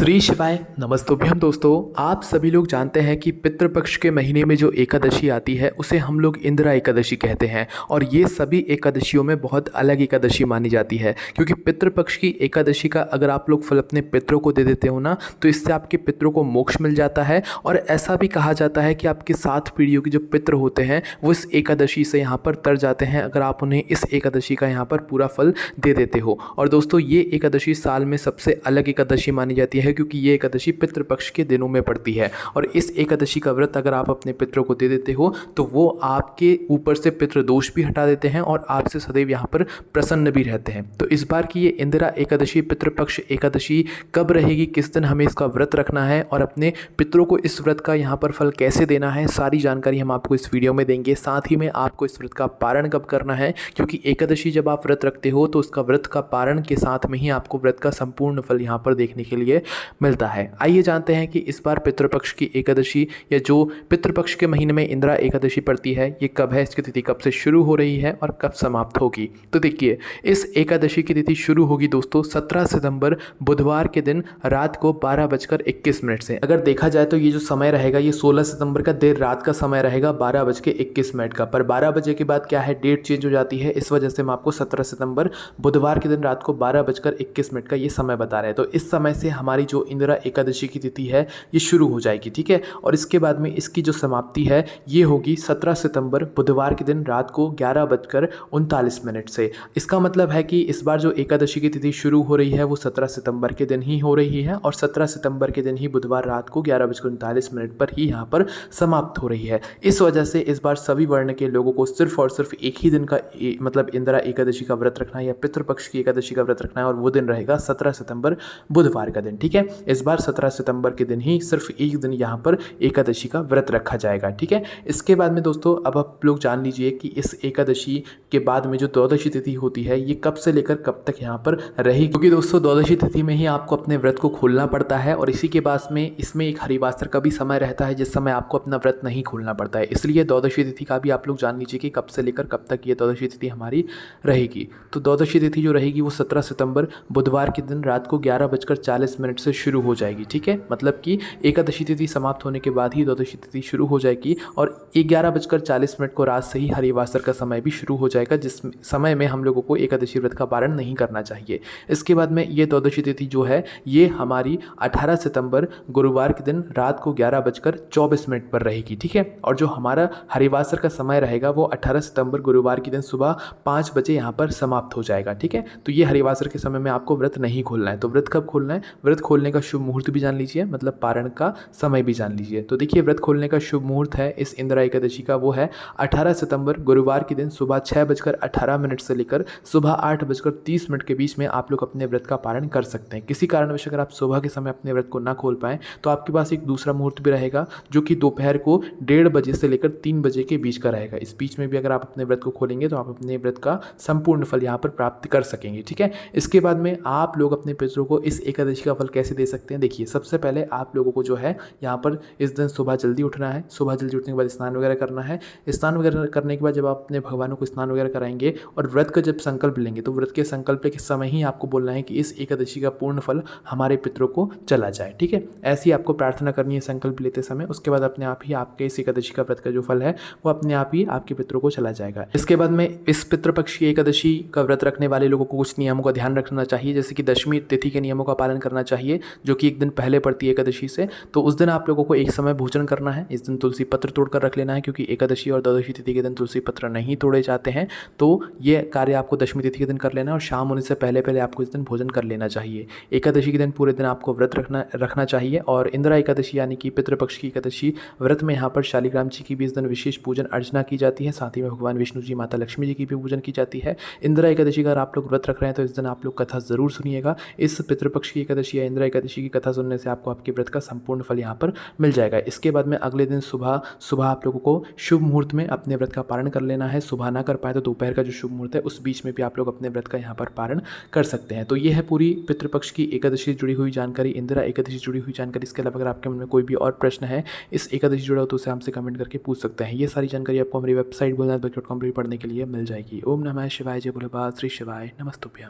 श्री शिवाय नमस्तुभ्यम। दोस्तों, आप सभी लोग जानते हैं कि पितृपक्ष के महीने में जो एकादशी आती है उसे हम लोग इंदिरा एकादशी कहते हैं। और ये सभी एकादशियों में बहुत अलग एकादशी मानी जाती है, क्योंकि पितृपक्ष की एकादशी का अगर आप लोग फल अपने पितरों को दे देते हो ना, तो इससे आपके पितरों को मोक्ष मिल जाता है। और ऐसा भी कहा जाता है कि आपके 7 पीढ़ियों के जो पितृ होते हैं वो इस एकादशी से यहाँ पर तर जाते हैं, अगर आप उन्हें इस एकादशी का यहाँ पर पूरा फल दे देते हो। और दोस्तों, ये एकादशी साल में सबसे अलग एकादशी मानी जाती है, क्योंकि ये एकादशी पितृपक्ष के दिनों में पड़ती है। और इस एकादशी का व्रत अगर आप अपने पितरों को दे देते हो तो वो आपके ऊपर से पितृ दोष भी हटा देते हैं और आपसे सदैव यहाँ पर प्रसन्न भी रहते हैं। तो इस बार की ये इंदिरा एकादशी पितृपक्ष एकादशी कब रहेगी, किस दिन हमें इसका व्रत रखना है और अपने पितरों को इस व्रत का यहाँ पर फल कैसे देना है, सारी जानकारी हम आपको इस वीडियो में देंगे। साथ ही में आपको इस व्रत का पारण कब करना है, क्योंकि एकादशी जब आप व्रत रखते हो तो उसका व्रत का पारण के साथ में ही आपको व्रत का संपूर्ण फल यहाँ पर देखने के लिए मिलता है। आइए जानते हैं कि इस बार पितृपक्ष की एकादशी या जो पितृपक्ष के महीने में इंदिरा एकादशी पड़ती है ये कब है, इसकी तिथि कब से शुरू हो रही है और कब समाप्त होगी। तो देखिए, इस एकादशी की तिथि शुरू होगी दोस्तों 17 सितंबर बुधवार के दिन रात को 12:21 से। अगर देखा जाए तो ये जो समय रहेगा ये 16 सितंबर का देर रात का समय रहेगा 12:21 का। पर 12 बजे के बाद क्या है, डेट चेंज हो जाती है, इस वजह से हम आपको 17 सितंबर बुधवार के दिन रात को 12:21 का ये समय बता रहे हैं। तो इस समय से हमारी जो इंदिरा एकादशी की तिथि है ये शुरू हो जाएगी, ठीक है। और इसके बाद में इसकी जो समाप्ति है ये होगी 17 सितंबर बुधवार के दिन रात को 11:39 से। इसका मतलब है कि इस बार जो एकादशी की तिथि शुरू हो रही है वो 17 सितंबर के दिन ही हो रही है और 17 सितंबर के दिन ही बुधवार रात को 11:39 पर ही यहाँ पर समाप्त हो रही है। इस वजह से इस बार सभी वर्ण के लोगों को सिर्फ और सिर्फ एक ही दिन का मतलब इंदिरा एकादशी का व्रत रखना है या पितृपक्ष की एकादशी का व्रत रखना है, और वो दिन रहेगा 17 सितंबर बुधवार का दिन, ठीक है। इस बार 17 सितंबर के दिन ही सिर्फ एक दिन यहाँ पर एकादशी का व्रत रखा जाएगा, ठीक है। इसके बाद में दोस्तों अब आप लोग जान लीजिए कि इस एकादशी के बाद में जो द्वादशी तिथि होती है ये कब से लेकर कब तक यहाँ पर रहेगी, क्योंकि दोस्तों द्वादशी तिथि में ही आपको अपने व्रत को खोलना पड़ता है और इसी के बाद में इसमें एक हरिवासर का भी समय रहता है जिस समय आपको अपना व्रत नहीं खोलना पड़ता है। इसलिए द्वादशी तिथि का भी आप लोग जान लीजिए कि कब से लेकर कब तक ये द्वादशी तिथि हमारी रहेगी। तो द्वादशी तिथि जो रहेगी वो 17 सितंबर बुधवार के दिन रात को 11:40 से शुरू हो जाएगी, ठीक है। मतलब कि एकादशी तिथि समाप्त होने के बाद ही द्वादशी तिथि शुरू हो जाएगी और 11:40 को रात से ही हरिवासर का समय भी शुरू हो जाएगा, जिस समय में हम लोगों को एकादशी व्रत का पारण नहीं करना चाहिए। इसके बाद में ये द्वादशी तिथि जो है ये हमारी 18 सितंबर गुरुवार के दिन रात को 11:24 पर रहेगी, ठीक है। और जो हमारा हरिवासर का समय रहेगा वो 18 सितंबर गुरुवार के दिन सुबह 5 बजे यहाँ पर समाप्त हो जाएगा, ठीक है। तो ये हरिवासर के समय में आपको व्रत नहीं खोलना है। तो व्रत कब खोलना है, व्रत खोलने का शुभ मुहूर्त भी जान लीजिए, मतलब पारण का समय भी जान लीजिए। तो देखिए, व्रत खोलने का शुभ मुहूर्त है इस इंदिरा एकादशी का वो है 18 सितंबर गुरुवार के दिन सुबह 6:18 से लेकर सुबह 8:30 के बीच में आप लोग अपने व्रत का पारण कर सकते हैं। किसी कारणवश अगर आप सुबह के समय अपने व्रत को ना खोल पाएँ तो आपके पास एक दूसरा मुहूर्त भी रहेगा जो कि दोपहर को 1:30 बजे से लेकर 3 बजे के बीच का रहेगा। इस बीच में भी अगर आप अपने व्रत को खोलेंगे तो आप अपने व्रत का संपूर्ण फल यहाँ पर प्राप्त कर सकेंगे, ठीक है। इसके बाद में आप लोग अपने पितरों को इस एकादशी का फल कैसे दे सकते हैं, देखिए सबसे पहले आप लोगों को जो है यहाँ पर इस दिन सुबह जल्दी उठना है। सुबह जल्दी उठने के बाद स्नान वगैरह करना है। स्नान वगैरह करने के बाद जब आप अपने भगवानों को स्नान वगैरह कराएंगे और व्रत का जब संकल्प लेंगे तो व्रत के संकल्प के समय ही आपको बोलना है कि इस एकादशी का पूर्ण फल हमारे पितरों को चला जाए, ठीक है। ऐसी आपको प्रार्थना करनी है संकल्प लेते समय। उसके बाद अपने आप ही आपके इस एकादशी का व्रत का जो फल है वो अपने आप ही आपके पितरों को चला जाएगा। इसके बाद में इस पितृपक्ष की एकादशी का व्रत रखने वाले लोगों को कुछ नियमों का ध्यान रखना चाहिए, जैसे कि दशमी तिथि के नियमों का पालन करना चाहिए जो कि एक दिन पहले पड़ती है एकादशी से। तो उस दिन आप लोगों को एक समय भोजन करना है। इस दिन तुलसी पत्र तोड़कर रख लेना है, क्योंकि एकादशी और द्वादशी तिथि के दिन तुलसी पत्र नहीं तोड़े जाते हैं। तो ये कार्य आपको दशमी तिथि के दिन कर लेना है और शाम होने से पहले पहले आपको इस दिन भोजन कर लेना चाहिए। एकादशी के दिन पूरे दिन आपको व्रत रखना चाहिए। और इंदिरा एकादशी यानी कि पितृपक्ष की एकादशी व्रत में यहाँ पर शालिग्राम जी की भी इस दिन विशेष पूजन अर्चना की जाती है। साथ ही में भगवान विष्णु जी, माता लक्ष्मी जी की भी पूजन की जाती है। इंदिरा एकादशी का अगर आप लोग व्रत रख रहे हैं तो इस दिन आप लोग कथा जरूर सुनिएगा। इस पितृपक्ष की एकादशी या इंदिरा एकादशी की कथा सुनने से आपको आपके व्रत का संपूर्ण फल यहाँ पर मिल जाएगा। इसके बाद में अगले दिन सुबह आप लोगों को शुभ मुहूर्त में अपने व्रत का पारण कर लेना है। सुबह ना कर पाए तो दोपहर का जो शुभ मुहूर्त है उस बीच में भी आप लोग अपने व्रत का यहाँ पर पारण कर सकते हैं। तो ये है पूरी पितृपक्ष की एकादशी जुड़ी हुई जानकारी, इंदिरा एकादशी जुड़ी हुई जानकारी। इसके अलावा अगर आपके मन में कोई भी और प्रश्न है इस एकादशी जुड़ा हो तो उसे हमसे कमेंट करके पूछ सकते हैं। ये सारी जानकारी आपको हमारी वेबसाइट भोलेनाथ.com पर पढ़ने के लिए मिल जाएगी। ओम नमः शिवाय, जय भोलेबाबा, श्री शिवाय, नमस्तुभ्यम।